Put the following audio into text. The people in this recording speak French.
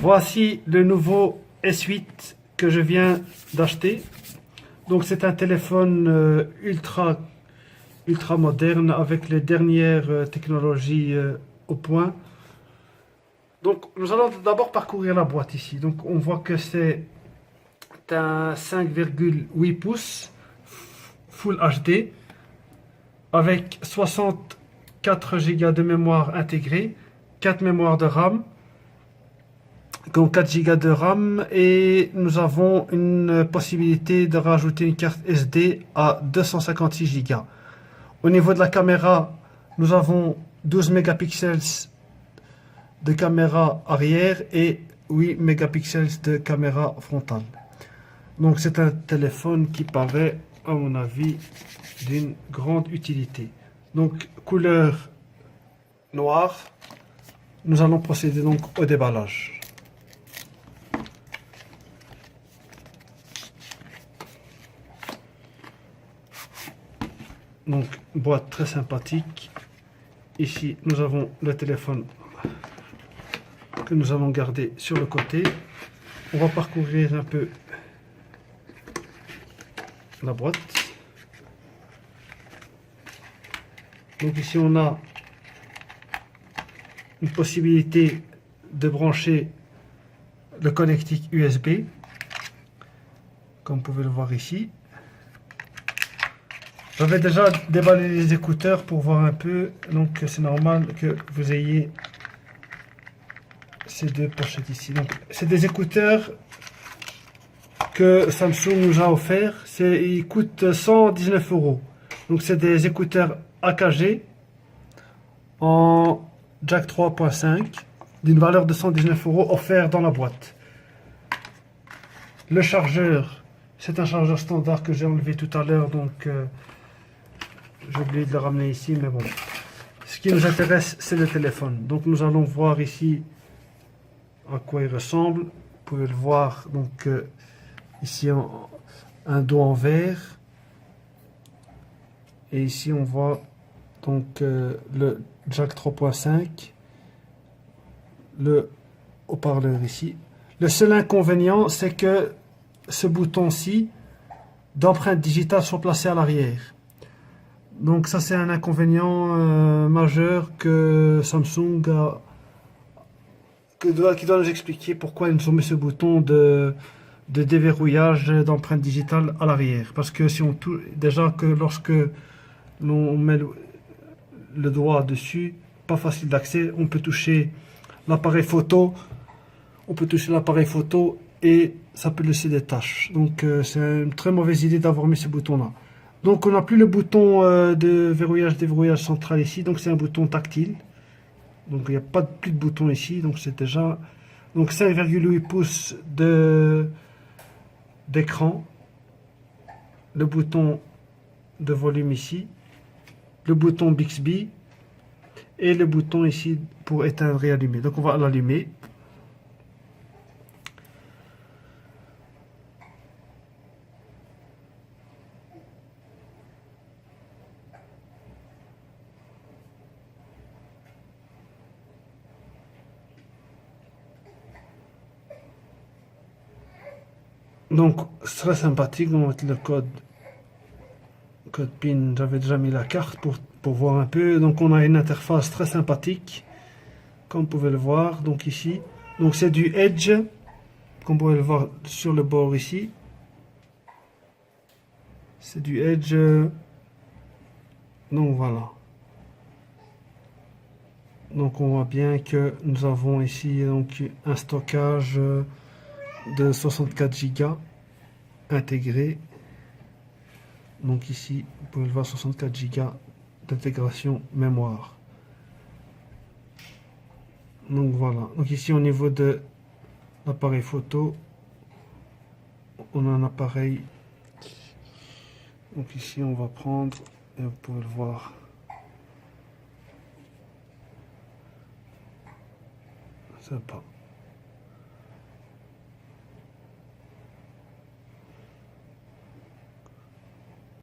Voici le nouveau S8 que je viens d'acheter. Donc c'est un téléphone ultra moderne avec les dernières technologies au point. Donc nous allons d'abord parcourir la boîte ici. Donc on voit que c'est un 5,8 pouces Full HD avec 64 Go de mémoire intégrée, 4 mémoires de RAM, donc 4 Go de RAM, et nous avons une possibilité de rajouter une carte SD à 256 Go. Au niveau de la caméra, nous avons 12 mégapixels de caméra arrière et 8 mégapixels de caméra frontale. Donc c'est un téléphone qui paraît, à mon avis, d'une grande utilité. Donc couleur noire. Nous allons procéder donc au déballage. Donc boîte très sympathique. Ici nous avons le téléphone que nous allons garder sur le côté. On va parcourir un peu la boîte. Donc ici on a une possibilité de brancher le connectique USB, comme vous pouvez le voir ici. J'avais déjà déballé les écouteurs pour voir un peu, donc c'est normal que vous ayez ces deux pochettes ici. Donc c'est des écouteurs que Samsung nous a offert. Ils coûtent 119 €. Donc c'est des écouteurs AKG en jack 3.5 d'une valeur de 119 € offert dans la boîte. Le chargeur, c'est un chargeur standard que j'ai enlevé tout à l'heure, donc j'ai oublié de le ramener ici, mais bon. Ce qui nous intéresse, c'est le téléphone. Donc nous allons voir ici à quoi il ressemble. Vous pouvez le voir, donc ici un dos en verre. Et ici on voit donc le jack 3.5, le haut-parleur ici. Le seul inconvénient, c'est que ce bouton-ci d'empreinte digitale soit placé à l'arrière. Donc ça c'est un inconvénient majeur que Samsung qui doit nous expliquer pourquoi ils nous ont mis ce bouton de déverrouillage d'empreinte digitale à l'arrière. Parce que si on déjà que lorsque l'on met le doigt dessus, pas facile d'accès, on peut toucher l'appareil photo, et ça peut laisser des taches. Donc c'est une très mauvaise idée d'avoir mis ce bouton là. Donc on n'a plus le bouton de verrouillage déverrouillage central ici, donc c'est un bouton tactile. Donc il n'y a pas plus de bouton ici, donc c'est déjà donc 5,8 pouces d'écran, le bouton de volume ici, le bouton Bixby et le bouton ici pour éteindre et allumer. Donc on va l'allumer. Donc c'est très sympathique. On va mettre le code PIN. J'avais déjà mis la carte pour voir un peu. Donc on a une interface très sympathique, comme vous pouvez le voir. Donc ici, donc c'est du Edge, comme vous pouvez le voir sur le bord ici. C'est du Edge. Donc voilà. Donc on voit bien que nous avons ici donc un stockage de 64 Go intégré. Donc ici, vous pouvez le voir, 64 Go d'intégration mémoire. Donc voilà. Donc ici au niveau de l'appareil photo, on a un appareil. Donc ici on va prendre, et vous pouvez le voir. Sympa.